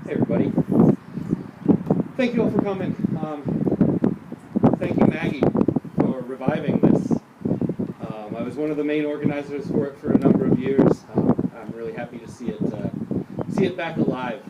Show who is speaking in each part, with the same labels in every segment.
Speaker 1: Hey everybody. Thank you all for coming. Thank you, Maggie, for reviving this. I was one of the main organizers for it for a number of years. I'm really happy to see it back alive.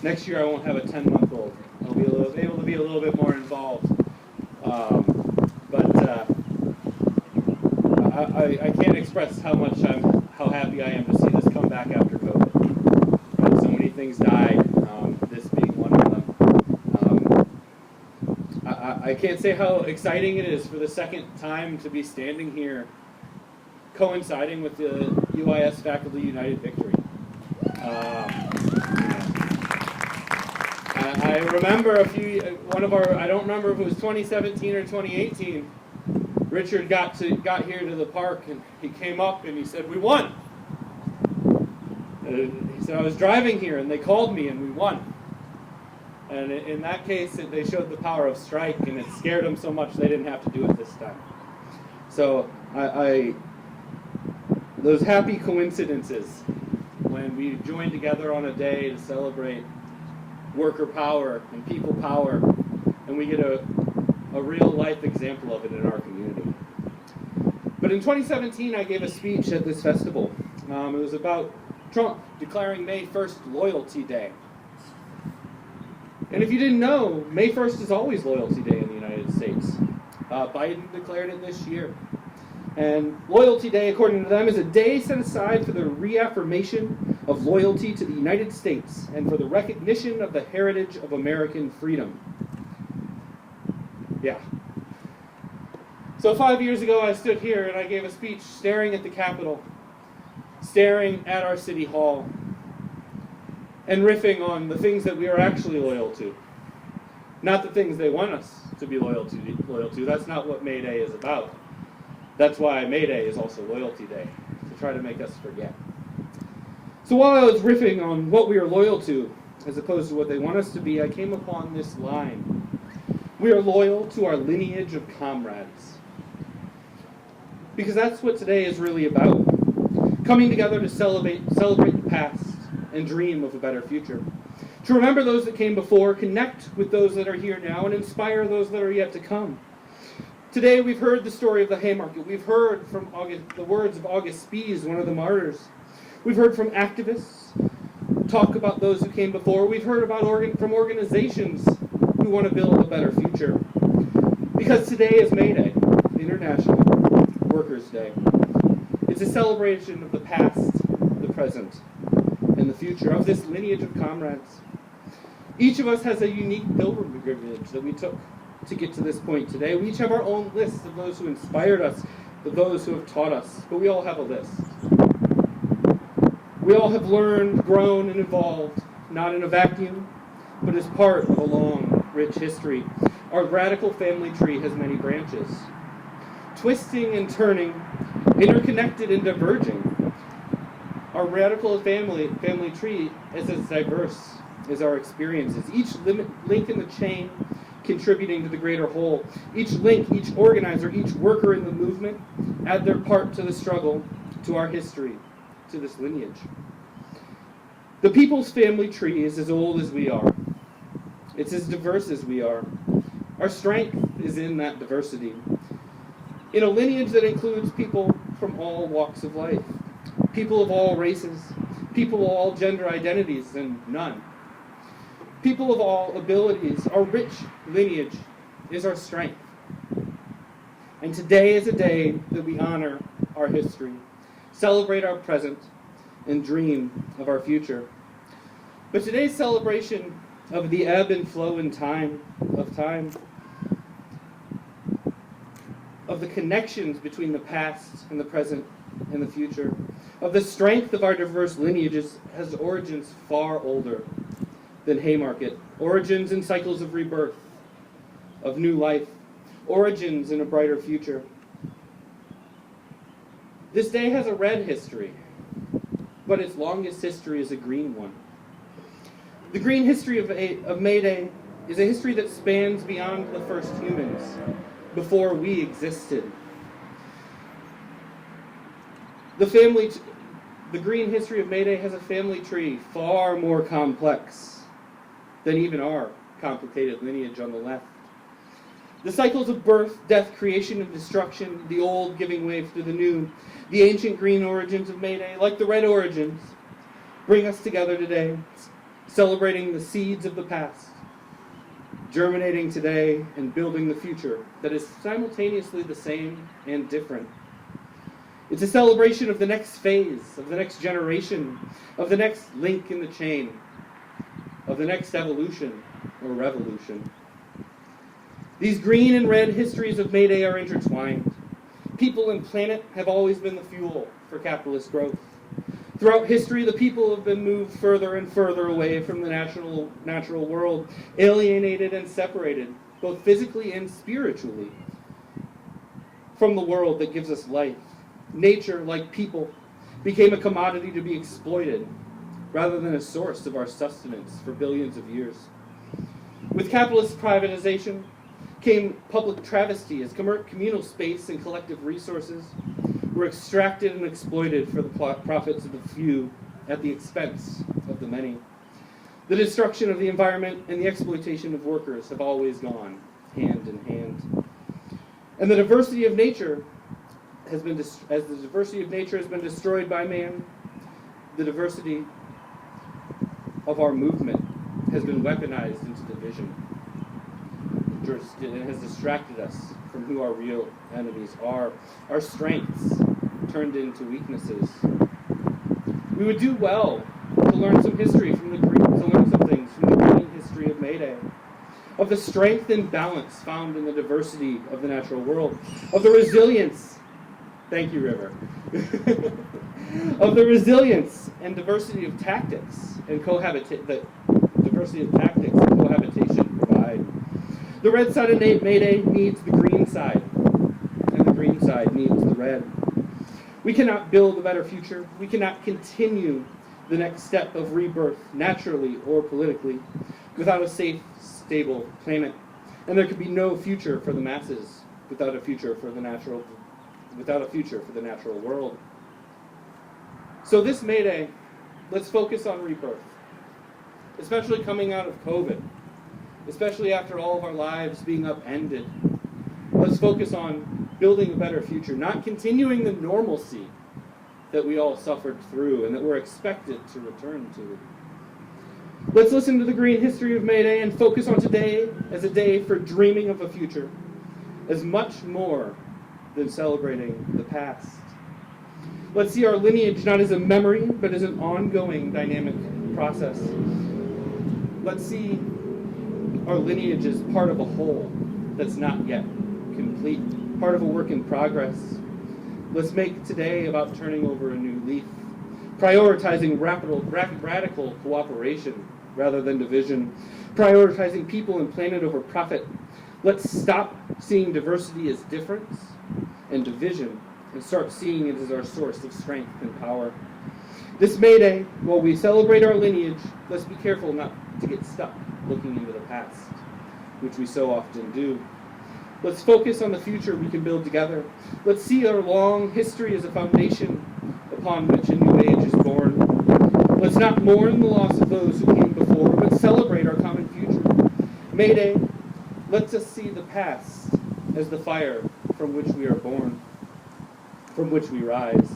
Speaker 1: Next year I won't have a 10-month-old. I'll be able to be a little bit more involved. I can't express how happy I am to see this come back after COVID. So many things died, this being one of them. I can't say how exciting it is for the second time to be standing here coinciding with the UIS Faculty United Victory. I remember I don't remember if it was 2017 or 2018, Richard got here to the park and he came up and he said, "We won." He said, "I was driving here and they called me and we won." And in that case, they showed the power of strike, and it scared them so much they didn't have to do it this time. So those happy coincidences when we join together on a day to celebrate worker power and people power, and we get a real life example of it in our community. But in 2017, I gave a speech at this festival. It was about Trump declaring May 1st Loyalty Day. And if you didn't know, May 1st is always Loyalty Day in the United States. Biden declared it this year. And Loyalty Day, according to them, is a day set aside for the reaffirmation of loyalty to the United States and for the recognition of the heritage of American freedom. Yeah. So 5 years ago, I stood here and I gave a speech staring at the Capitol, staring at our City Hall, and riffing on the things that we are actually loyal to. Not the things they want us to be loyal to. That's not what May Day is about. That's why May Day is also Loyalty Day, to try to make us forget. So while I was riffing on what we are loyal to, as opposed to what they want us to be, I came upon this line. We are loyal to our lineage of comrades. Because that's what today is really about. Coming together to celebrate the past and dream of a better future. To remember those that came before, connect with those that are here now, and inspire those that are yet to come. Today we've heard the story of the Haymarket. We've heard from the words of August Spies, one of the martyrs. We've heard from activists talk about those who came before. We've heard from organizations who want to build a better future. Because today is May Day, International Workers' Day. It's a celebration of the past, the present, and the future of this lineage of comrades. Each of us has a unique pilgrimage that we took to get to this point today. We each have our own lists of those who inspired us, of those who have taught us, but we all have a list. We all have learned, grown, and evolved, not in a vacuum, but as part of a long, rich history. Our radical family tree has many branches, twisting and turning, interconnected and diverging. Our radical family tree is as diverse as our experiences, each link in the chain contributing to the greater whole. Each link, each organizer, each worker in the movement add their part to the struggle, to our history, to this lineage. The people's family tree is as old as we are. It's as diverse as we are. Our strength is in that diversity. In a lineage that includes people from all walks of life, people of all races, people of all gender identities, and none. People of all abilities. Our rich lineage is our strength. And today is a day that we honor our history, celebrate our present, and dream of our future. But today's celebration of the ebb and flow in time, of the connections between the past and the present and the future, of the strength of our diverse lineages, has origins far older than Haymarket, origins in cycles of rebirth, of new life, origins in a brighter future. This day has a red history, but its longest history is a green one. The green history of May Day is a history that spans beyond the first humans, before we existed. The family The green history of May Day has a family tree far more complex than even our complicated lineage on the left. The cycles of birth, death, creation, and destruction, the old giving way to the new, the ancient green origins of May Day, like the red origins, bring us together today, celebrating the seeds of the past, germinating today and building the future that is simultaneously the same and different. It's a celebration of the next phase, of the next generation, of the next link in the chain, of the next evolution or revolution. These green and red histories of May Day are intertwined. People and planet have always been the fuel for capitalist growth. Throughout history, the people have been moved further and further away from the natural world, alienated and separated, both physically and spiritually, from the world that gives us life. Nature, like people, became a commodity to be exploited, rather than a source of our sustenance for billions of years. With capitalist privatization came public travesty as communal space and collective resources were extracted and exploited for the profits of the few at the expense of the many. The destruction of the environment and the exploitation of workers have always gone hand in hand. And the diversity of nature has been, as the diversity of nature has been destroyed by man, the diversity of our movement has been weaponized into division. It has distracted us from who our real enemies are. Our strengths turned into weaknesses. We would do well to learn some history from the green, to learn some things from the green history of May Day, of the strength and balance found in the diversity of the natural world, of the resilience. Thank you, River. Of the resilience and diversity of tactics and cohabitation provide. The red side of May Day needs the green side, and the green side needs the red. We cannot build a better future. We cannot continue the next step of rebirth, naturally or politically, without a safe, stable planet. And there could be no future for the masses without a future for the natural world. So this May Day, let's focus on rebirth, especially coming out of COVID, especially after all of our lives being upended. Let's focus on building a better future, not continuing the normalcy that we all suffered through and that we're expected to return to. Let's listen to the green history of May Day and focus on today as a day for dreaming of a future, as much more than celebrating the past. Let's see our lineage not as a memory, but as an ongoing dynamic process. Let's see our lineage as part of a whole that's not yet complete, part of a work in progress. Let's make today about turning over a new leaf, prioritizing radical cooperation rather than division, prioritizing people and planet over profit. Let's stop seeing diversity as difference and division and start seeing it as our source of strength and power. This May Day, while we celebrate our lineage, let's be careful not to get stuck looking into the past, which we so often do. Let's focus on the future we can build together. Let's see our long history as a foundation upon which a new age is born. Let's not mourn the loss of those who came before, but celebrate our common future. May Day lets us see the past as the fire from which we are born, from which we rise.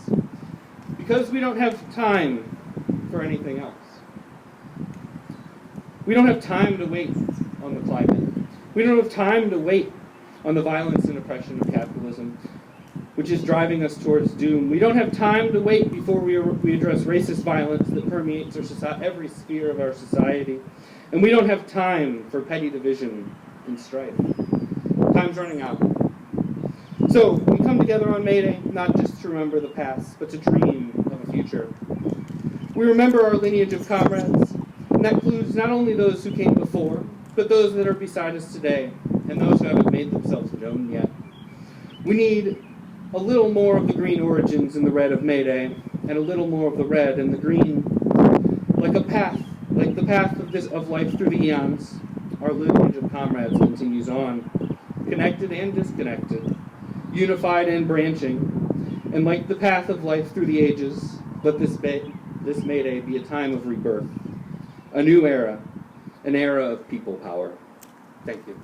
Speaker 1: Because we don't have time for anything else. We don't have time to wait on the climate. We don't have time to wait on the violence and oppression of capitalism, which is driving us towards doom. We don't have time to wait before we address racist violence that permeates every sphere of our society. And we don't have time for petty division and strife. Time's running out. So we come together on May Day not just to remember the past, but to dream of a future. We remember our lineage of comrades, and that includes not only those who came before, but those that are beside us today, and those who haven't made themselves known yet. We need a little more of the green origins in the red of May Day, and a little more of the red and the green. Like the path of life through the eons, our lineage of comrades continues on, connected and disconnected, unified and branching, and like the path of life through the ages, Let this May Day be a time of rebirth, a new era, an era of people power. Thank you.